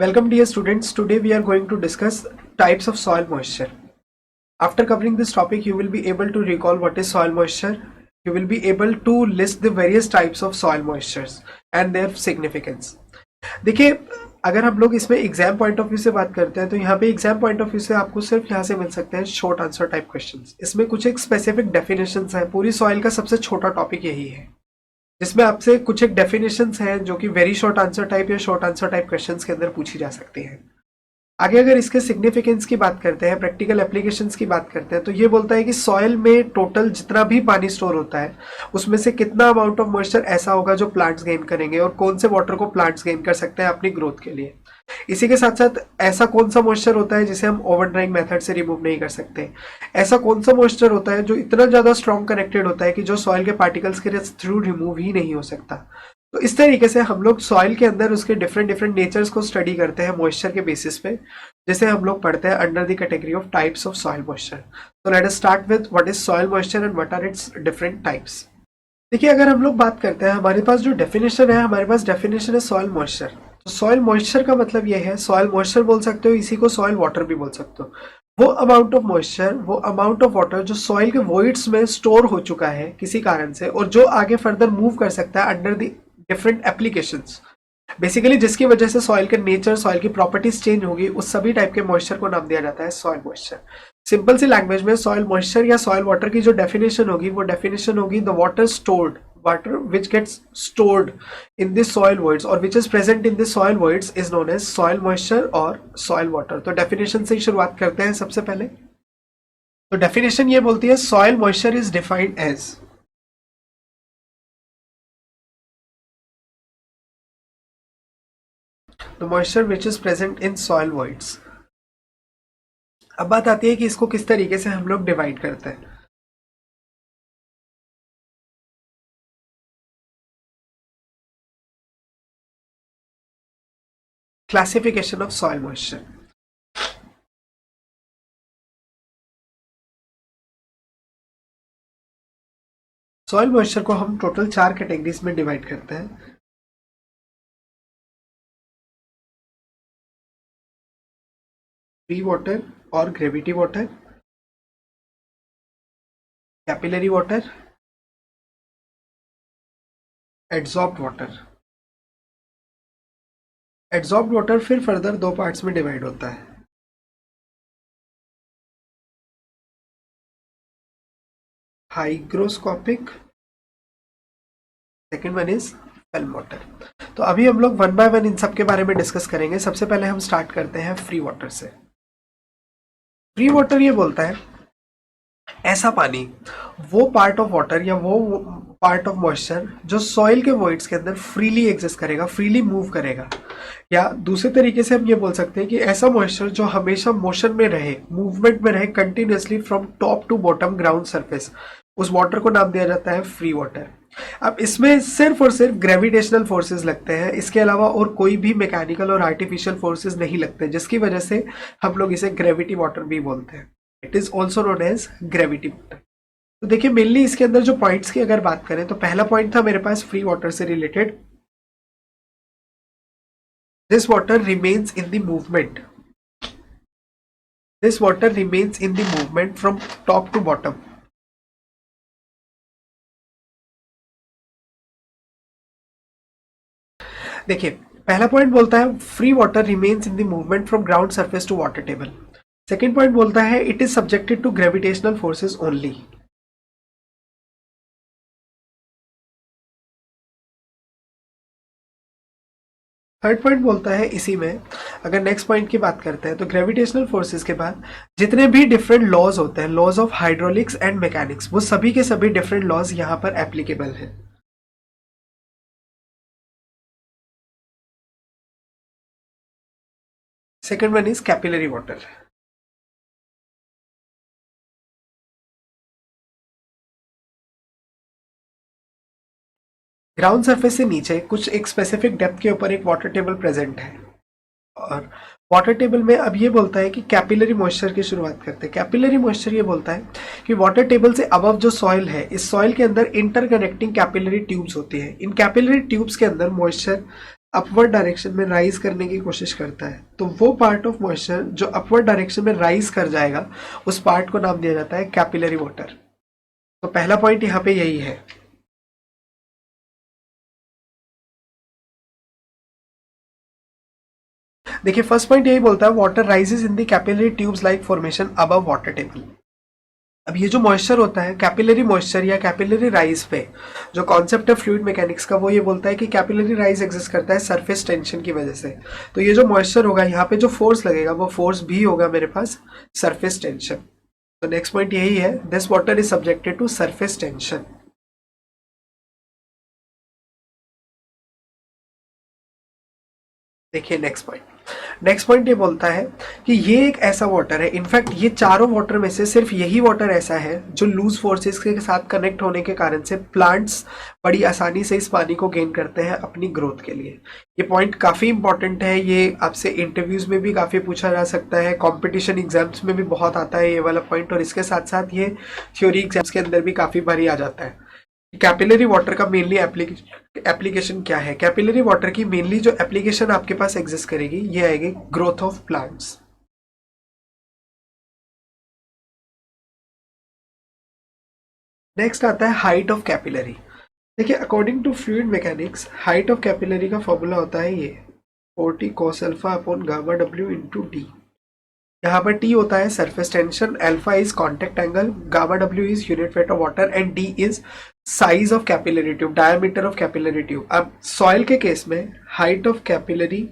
Welcome dear students. Today we are going to discuss types of soil moisture. After covering this topic, you will be able to recall what is soil moisture. You will be able to list the various types of soil moistures and their significance. देखिए, अगर हम लोग इसमें exam point of view से बात करते हैं तो यहाँ पे एग्जाम पॉइंट ऑफ व्यू से आपको सिर्फ यहाँ से मिल सकते हैं शॉर्ट आंसर टाइप क्वेश्चंस। इसमें कुछ एक स्पेसिफिक डेफिनेशंस हैं। पूरी सॉइल का सबसे छोटा टॉपिक यही है जिसमें आपसे कुछ एक डेफिनेशंस हैं जो कि वेरी शॉर्ट आंसर टाइप या शॉर्ट आंसर टाइप क्वेश्चंस के अंदर पूछी जा सकती हैं। आगे अगर इसके सिग्निफिकेंस की बात करते हैं, प्रैक्टिकल एप्लीकेशंस की बात करते हैं, तो ये बोलता है कि सॉइल में टोटल जितना भी पानी स्टोर होता है उसमें से कितना अमाउंट ऑफ मॉइस्चर ऐसा होगा जो प्लांट्स गेन करेंगे और कौन से वाटर को प्लांट्स गेन कर सकते हैं अपनी ग्रोथ के लिए। इसी के साथ साथ ऐसा कौन सा मॉइस्चर होता है जिसे हम ओवर ड्राइंग मेथड से रिमूव नहीं कर सकते। ऐसा कौन सा मॉइस्चर होता है जो इतना ज्यादा स्ट्रॉन्ग कनेक्टेड होता है कि जो सॉइल के पार्टिकल्स के थ्रू रिमूव ही नहीं हो सकता। तो इस तरीके से हम लोग सॉइल के अंदर उसके डिफरेंट नेचर्स को स्टडी करते हैं मॉइस्चर के बेसिस पे, जिसे हम लोग पढ़ते हैं under the category of types of soil moisture. तो let us start with what is soil moisture and what are its different types. देखिए, अगर हम लोग बात करते हैं, हमारे पास जो डेफिनेशन है, हमारे पास डेफिनेशन है सॉइल मॉइस्चर। तो सॉइल मॉइस्चर का मतलब ये है, सॉइल मॉइस्चर बोल सकते हो, इसी को सॉइल वाटर भी बोल सकते हो। वो अमाउंट ऑफ मॉइस्चर, वो अमाउंट ऑफ वाटर जो सॉइल के वॉइड्स में स्टोर हो चुका है किसी कारण से और जो आगे फर्दर मूव कर सकता है under the different applications, basically जिसकी वजह से सॉइल के नेचर, सॉइल की प्रॉपर्टीज चेंज होगी, उस सभी टाइप के मॉइस्चर को नाम दिया जाता है सॉइल मॉइस्चर। सिंपल सी लैंग्वेज में सॉइल मॉइस्चर या सॉइल वाटर की जो डेफिनेशन होगी वो डेफिनेशन होगी the water stored, water which gets stored in the soil voids or which is present in the soil voids is known as soil moisture or soil water। तो definition से ही शुरुआत करते हैं। सबसे पहले तो डेफिनेशन ये बोलती है soil moisture is defined as the moisture which is present in soil voids। अब बात आती है कि इसको किस तरीके से हम लोग डिवाइड करते हैं। Classification of soil moisture. Soil moisture को हम टोटल 4 कैटेगरीज में डिवाइड करते हैं। फ्री वाटर और gravity water, capillary water, adsorbed water. Adsorbed water फिर फर्दर 2 पार्ट्स में डिवाइड होता है। Hygroscopic, second one is film water. तो अभी हम लोग वन बाय वन इन सब के बारे में डिस्कस करेंगे। सबसे पहले हम स्टार्ट करते हैं फ्री वाटर से। फ्री वाटर ये बोलता है ऐसा पानी, वो पार्ट ऑफ वाटर या वो पार्ट ऑफ मॉइस्चर जो सॉइल के वॉइड्स के अंदर फ्रीली एग्जिस्ट करेगा, फ्रीली मूव करेगा। या दूसरे तरीके से हम ये बोल सकते हैं कि ऐसा मॉइस्चर जो हमेशा मोशन में रहे, मूवमेंट में रहे continuously from top to bottom ground surface, उस वाटर को नाम दिया जाता है फ्री वाटर। अब इसमें सिर्फ और सिर्फ ग्रेविटेशनल फोर्सेस लगते हैं, इसके अलावा और कोई भी मैकेनिकल और आर्टिफिशियल फोर्सेस नहीं लगते, जिसकी वजह से हम लोग इसे ग्रेविटी वाटर भी बोलते हैं। It is also known as gravity water. तो देखिए, मेनली इसके अंदर जो पॉइंट्स की अगर बात करें तो पहला पॉइंट था मेरे पास फ्री वाटर से रिलेटेड, this water remains in the movement, this water remains in the movement from top to bottom. देखिए, पहला पॉइंट बोलता है free water remains in the movement from ground surface to water table. Second point बोलता है it is subjected to gravitational forces only. Third point बोलता है इसी में, अगर नेक्स्ट पॉइंट की बात करते हैं तो ग्रेविटेशनल फोर्सेस के बाद जितने भी डिफरेंट लॉज होते हैं, laws of hydraulics and mechanics, वो सभी के सभी डिफरेंट लॉज यहां पर एप्लीकेबल हैं। Second one is capillary water. Ground surface से नीचे कुछ एक स्पेसिफिक डेप्थ के ऊपर एक वाटर टेबल प्रेजेंट है और वाटर टेबल में अब ये बोलता है कि कैपिलरी मॉइस्चर की शुरुआत करते हैं। कैपिलरी मॉइस्चर ये बोलता है कि वाटर टेबल से अबव जो सॉइल है, इस सॉइल के अंदर इंटरकनेक्टिंग कैपिलरी ट्यूब्स होती हैं। इन कैपिलरी ट्यूब्स के अंदर मॉइस्चर अपवर्ड डायरेक्शन में राइज करने की कोशिश करता है, तो वो पार्ट ऑफ मॉइस्चर जो अपवर्ड डायरेक्शन में राइज कर जाएगा उस पार्ट को नाम दिया जाता है कैपिलरी वाटर। तो पहला पॉइंट यहाँ पे यही है। देखिए फर्स्ट पॉइंट यही बोलता है water rises in the capillary tubes like formation above water table. अब ये जो मॉइस्चर होता है कैपिलरी मॉइस्चर या कैपिलरी राइज पे, जो कॉन्सेप्ट है फ्लूइड मैकेनिक्स का, वो ये बोलता है कि कैपिलरी राइज एग्जिस्ट करता है सरफेस टेंशन की वजह से। तो ये जो मॉइस्चर होगा यहाँ पे जो फोर्स लगेगा वो फोर्स भी होगा मेरे पास सरफेस टेंशन। तो नेक्स्ट पॉइंट यही है, this water is subjected to surface tension. देखिए नेक्स्ट पॉइंट ये बोलता है कि ये एक ऐसा वाटर है, इनफैक्ट ये चारों वाटर में से सिर्फ यही वाटर ऐसा है जो लूज फोर्सेस के साथ कनेक्ट होने के कारण से प्लांट्स बड़ी आसानी से इस पानी को गेन करते हैं अपनी ग्रोथ के लिए। ये पॉइंट काफी इंपॉर्टेंट है, ये आपसे इंटरव्यूज में भी काफी पूछा जा सकता है, कंपटीशन एग्जाम्स में भी बहुत आता है ये वाला पॉइंट, और इसके साथ साथ ये थ्योरी एग्जाम्स के अंदर भी काफी बारी आ जाता है। कैपिलरी वाटर का मेनली एप्लीकेशन क्या है? कैपिलरी वाटर की मेनली जो एप्लीकेशन आपके पास एग्जिस्ट करेगी ये आएगी ग्रोथ ऑफ प्लांट्स। नेक्स्ट आता है हाइट ऑफ कैपिलरी। देखिए according to fluid mechanics height of capillary का फॉर्मूला होता है ये 40 cos alpha upon gamma W into D. यहाँ पर टी होता है surface tension, alpha is contact angle, gamma W is unit weight of water and D is size of capillary tube, diameter of capillary tube. अब soil के case में height of capillary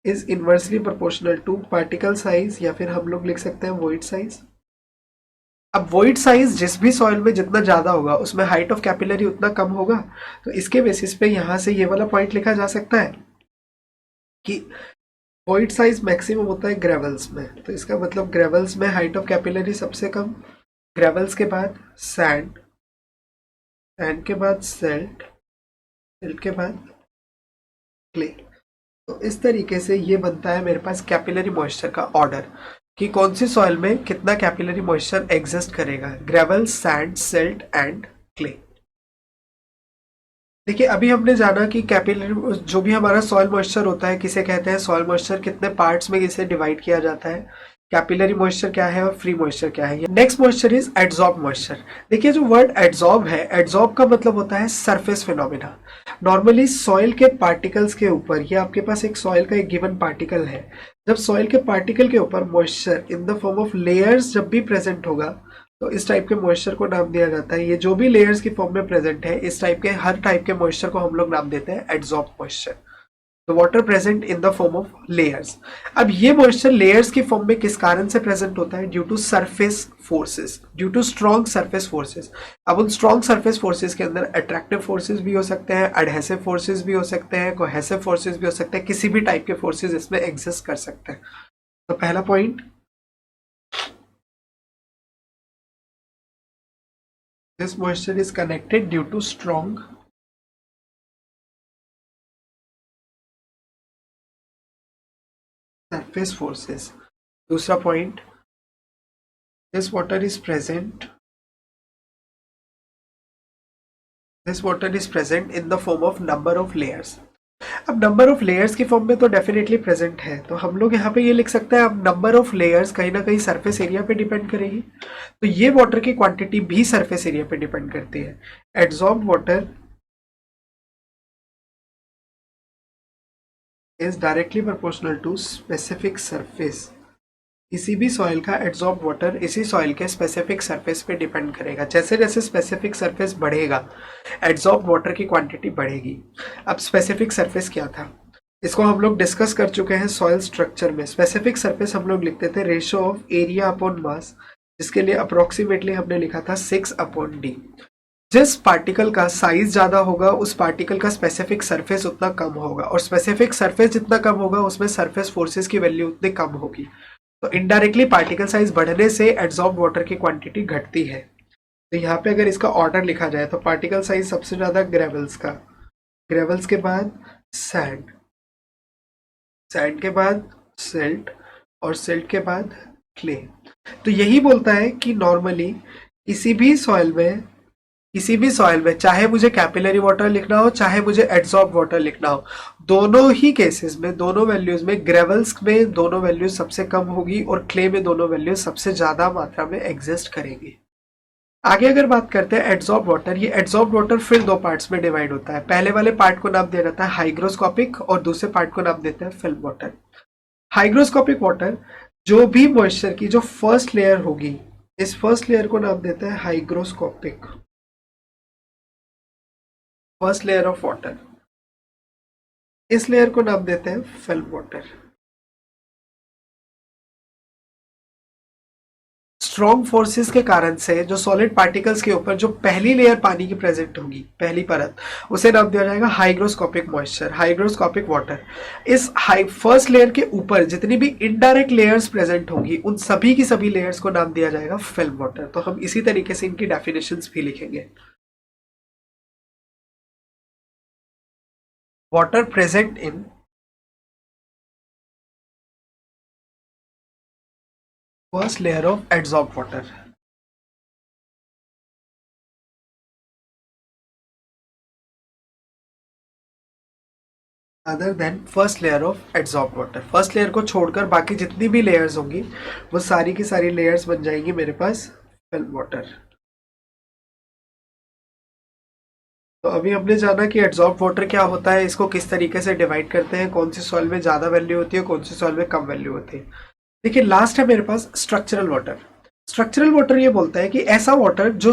is inversely proportional to particle size, या फिर हम लोग लिख सकते हैं वॉइड साइज। अब वॉइड साइज जिस भी सॉइल में जितना ज्यादा होगा उसमें हाइट ऑफ कैपिलरी उतना कम होगा। तो इसके बेसिस पे यहां से ये वाला पॉइंट लिखा जा सकता है कि वॉइड साइज मैक्सिमम होता है ग्रेवल्स में, तो इसका मतलब ग्रेवल्स में हाइट ऑफ कैपिलरी सबसे कम, ग्रेवल्स के बाद सैंड, सैंड के बाद सिल्ट, सिल्ट के बाद क्ले। तो इस तरीके से ये बनता है मेरे पास कैपिलरी मॉइस्चर का ऑर्डर कि कौन सी सॉइल में कितना कैपिलरी मॉइस्चर एग्जिस्ट करेगा, gravel, sand, silt and clay. देखिए अभी हमने जाना कि कैपिलरी जो भी हमारा सॉइल मॉइस्चर होता है किसे कहते हैं, सॉइल मॉइस्चर कितने पार्ट्स में इसे डिवाइड किया जाता है, कैपिलरी मॉइस्चर क्या है और फ्री मॉइस्चर क्या है। Next moisture is adsorb moisture. देखिए जो वर्ड एड्सॉर्ब है, एड्सॉर्ब का मतलब होता है सरफेस फिनोमिना। नॉर्मली सॉइल के पार्टिकल्स के ऊपर, ये आपके पास एक सॉइल का एक गिवन पार्टिकल है, जब सॉइल के पार्टिकल के ऊपर moisture in the form of layers जब भी प्रेजेंट होगा तो इस टाइप के मॉइस्चर को नाम दिया जाता है। ये जो भी लेयर्स की फॉर्म में प्रेजेंट है इस टाइप के हर टाइप के मॉइस्चर को हम लोग नाम देते हैं एड्सॉर्ब मॉइस्चर। तो water present in the form of layers. अब ये मॉइस्चर लेयर्स की फॉर्म में किस कारण से प्रेजेंट होता है? Due to surface forces, due to strong surface forces. अब उन स्ट्रॉन्ग सरफेस फोर्सेस के अंदर अट्रैक्टिव फोर्सेस भी हो सकते हैं, एडहेसिव फोर्सेस भी हो सकते हैं, कोहेसिव फोर्सेस भी हो सकते हैं, किसी भी टाइप के फोर्सेस इसमें एग्जिस्ट कर सकते हैं। तो पहला point, this moisture is connected due to strong surface forces. दूसरा point, this water is present in the form of number of layers. अब नंबर ऑफ लेयर्स की फॉर्म में तो डेफिनेटली प्रेजेंट है, तो हम लोग यहाँ पे ये लिख सकते हैं अब नंबर ऑफ लेयर्स कहीं ना कहीं सरफेस एरिया पे डिपेंड करेगी, तो ये वाटर की क्वांटिटी भी सरफेस एरिया पे डिपेंड करती है। Adsorbed water is directly proportional to specific surface. किसी भी सॉइल का एड्सॉर्ब्ड वाटर इसी सॉइल के स्पेसिफिक सरफेस पे डिपेंड करेगा। जैसे जैसे स्पेसिफिक सरफेस बढ़ेगा एड्सॉर्ब्ड वाटर की क्वांटिटी बढ़ेगी। अब स्पेसिफिक सरफेस क्या था, इसको हम लोग डिस्कस कर चुके हैं सॉइल स्ट्रक्चर में। स्पेसिफिक सरफेस हम लोग लिखते थे ratio of area upon mass, जिसके लिए अप्रोक्सीमेटली हमने लिखा था 6 अपॉन डी। जिस पार्टिकल का साइज ज्यादा होगा उस पार्टिकल का स्पेसिफिक सरफेस उतना कम होगा, और स्पेसिफिक सरफेस जितना कम होगा उसमें सरफेस फोर्सेस की वैल्यू उतनी कम होगी। तो इनडायरेक्टली पार्टिकल साइज बढ़ने से एड्सॉर्ब्ड वाटर की क्वांटिटी घटती है। तो यहाँ पे अगर इसका ऑर्डर लिखा जाए तो पार्टिकल साइज सबसे ज्यादा ग्रेवल्स का, ग्रेवल्स के बाद सैंड, सैंड के बाद सिल्ट, और सिल्ट के बाद क्ले। तो यही बोलता है कि नॉर्मली किसी भी सॉइल में किसी भी सॉइल में, चाहे मुझे कैपिलरी वाटर लिखना हो चाहे मुझे एड्सॉर्ब वाटर लिखना हो, दोनों ही केसेस में, दोनों वैल्यूज में, ग्रेवल्स में दोनों वैल्यूज सबसे कम होगी और क्ले में दोनों वैल्यूज सबसे ज्यादा मात्रा में एग्जिस्ट करेंगी। आगे अगर बात करते हैं एड्सॉर्ब वाटर, ये एड्सॉर्ब वाटर फिर दो पार्ट्स में डिवाइड होता है। पहले वाले पार्ट को नाम दिया जाता है हाइग्रोस्कोपिक और दूसरे पार्ट को नाम देते हैं फिल्म वाटर। हाइग्रोस्कोपिक वाटर, जो भी मॉइस्चर की जो फर्स्ट लेयर होगी, इस फर्स्ट लेयर को नाम देते हैं hygroscopic, first layer of water. इस लेयर को नाम देते हैं फिल्म वाटर। स्ट्रॉन्ग फोर्सेस के कारण से जो सॉलिड पार्टिकल्स के ऊपर जो पहली लेयर पानी की प्रेजेंट होगी, पहली परत, उसे नाम दिया जाएगा हाइग्रोस्कोपिक मॉइस्चर, हाइग्रोस्कोपिक वाटर। इस फर्स्ट लेयर के ऊपर जितनी भी इनडायरेक्ट लेयर्स प्रेजेंट होंगी, उन सभी की सभी लेयर्स को नाम दिया जाएगा फिल्म वाटर। तो हम इसी तरीके से इनकी डेफिनेशंस भी लिखेंगे। Water present in first layer of adsorbed water, other than first layer of adsorb water. First layer को छोड़कर बाकी जितनी भी लेयर्स होंगी वो सारी की सारी लेयर्स बन जाएंगी मेरे पास फिल्म वाटर। तो अभी हमने जाना कि एड्सॉर्ब वाटर क्या होता है, इसको किस तरीके से डिवाइड करते हैं, कौन सी सॉइल में ज्यादा वैल्यू होती है, कौन सी सॉइल में कम वैल्यू होती है। देखिए लास्ट है मेरे पास स्ट्रक्चरल वाटर। स्ट्रक्चरल वाटर ये बोलता है कि ऐसा वाटर जो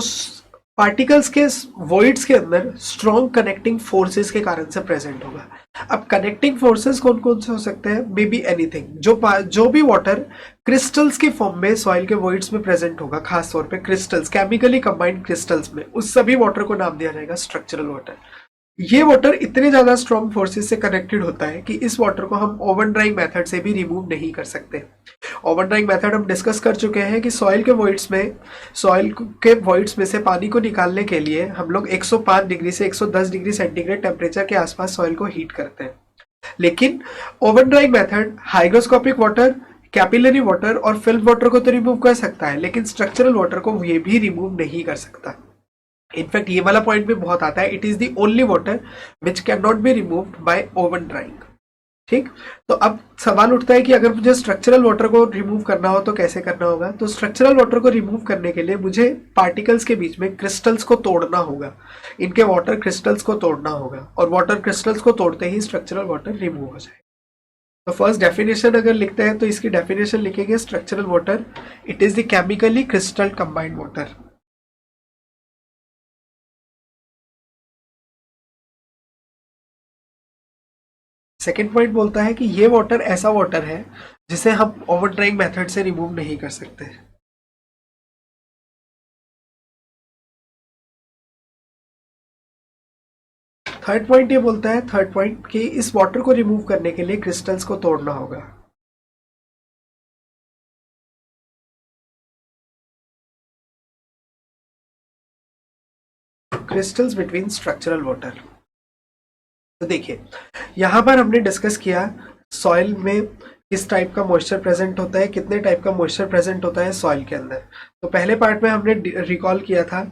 पार्टिकल्स के वॉइड्स के अंदर स्ट्रॉन्ग कनेक्टिंग फोर्सेस के कारण से प्रेजेंट होगा। अब कनेक्टिंग फोर्सेस कौन कौन से हो सकते हैं, मे बी एनीथिंग। जो भी वाटर क्रिस्टल्स के फॉर्म में सॉइल के वॉइड्स में प्रेजेंट होगा, खास तौर पे क्रिस्टल्स, केमिकली कंबाइंड क्रिस्टल्स में, उस सभी वाटर को नाम दिया जाएगा स्ट्रक्चरल वाटर। ये वाटर इतने ज्यादा स्ट्रॉन्ग फोर्सेस से कनेक्टेड होता है कि इस वाटर को हम ओवन ड्राइंग मेथड से भी रिमूव नहीं कर सकते। ओवन ड्राइंग मेथड हम डिस्कस कर चुके हैं कि सॉइल के वॉइड्स में से पानी को निकालने के लिए हम लोग 105 डिग्री से 110 डिग्री सेंटीग्रेड टेम्परेचर के आसपास सॉइल को हीट करते हैं। लेकिन oven drawing method hygroscopic water, capillary water और फिल्म वाटर को तो रिमूव कर सकता है, लेकिन स्ट्रक्चरल वाटर को ये भी रिमूव नहीं कर सकता। इनफैक्ट ये वाला पॉइंट भी बहुत आता है, it is the only water which can not be removed by oven drawing. ठीक, तो अब सवाल उठता है कि अगर मुझे स्ट्रक्चरल वाटर को रिमूव करना हो तो कैसे करना होगा। तो स्ट्रक्चरल वाटर को रिमूव करने के लिए मुझे पार्टिकल्स के बीच में क्रिस्टल्स को तोड़ना होगा, इनके वाटर क्रिस्टल्स को तोड़ना होगा, और वाटर क्रिस्टल्स को तोड़ते ही स्ट्रक्चरल वाटर रिमूव हो जाएगा। तो फर्स्ट डेफिनेशन अगर लिखते हैं तो इसकी डेफिनेशन लिखेंगे structural water, it is the chemically crystal combined water. Second point बोलता है कि ये वाटर ऐसा वाटर है जिसे हम ओवन ड्राइंग मेथड से रिमूव नहीं कर सकते। थर्ड पॉइंट ये बोलता है, थर्ड पॉइंट, कि इस वाटर को रिमूव करने के लिए क्रिस्टल्स को तोड़ना होगा। Crystals between structural water. तो देखिए यहां पर हमने डिस्कस किया सॉइल में किस टाइप का मॉइस्चर प्रेजेंट होता है, कितने टाइप का मॉइस्चर प्रेजेंट होता है सॉइल के अंदर। तो पहले पार्ट में हमने रिकॉल किया था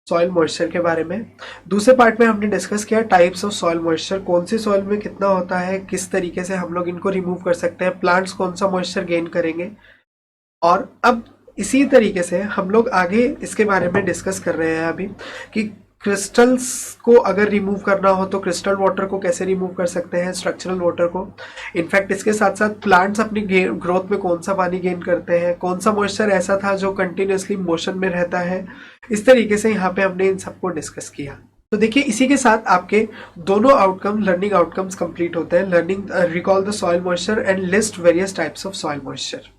सॉइल मॉइस्चर के बारे में। दूसरे पार्ट में हमने डिस्कस किया टाइप्स ऑफ सॉइल मॉइस्चर, कौन सी सॉइल में कितना होता है, किस तरीके से हम लोग इनको रिमूव कर सकते हैं, प्लांट्स कौन सा मॉइस्चर गेन करेंगे। और अब इसी तरीके से हम लोग आगे इसके बारे में डिस्कस कर रहे हैं अभी कि क्रिस्टल्स को अगर रिमूव करना हो तो क्रिस्टल वाटर को कैसे रिमूव कर सकते हैं, स्ट्रक्चरल वाटर को। इनफैक्ट इसके साथ साथ प्लांट्स अपनी ग्रोथ में कौन सा पानी गेन करते हैं, कौन सा मॉइस्चर ऐसा था जो कंटिन्यूसली मोशन में रहता है। इस तरीके से यहाँ पे हमने इन सबको डिस्कस किया। तो देखिए इसी के साथ आपके दोनों आउटकम, लर्निंग आउटकम्स कंप्लीट होते हैं। Learning, recall the soil moisture and list various types of soil moisture.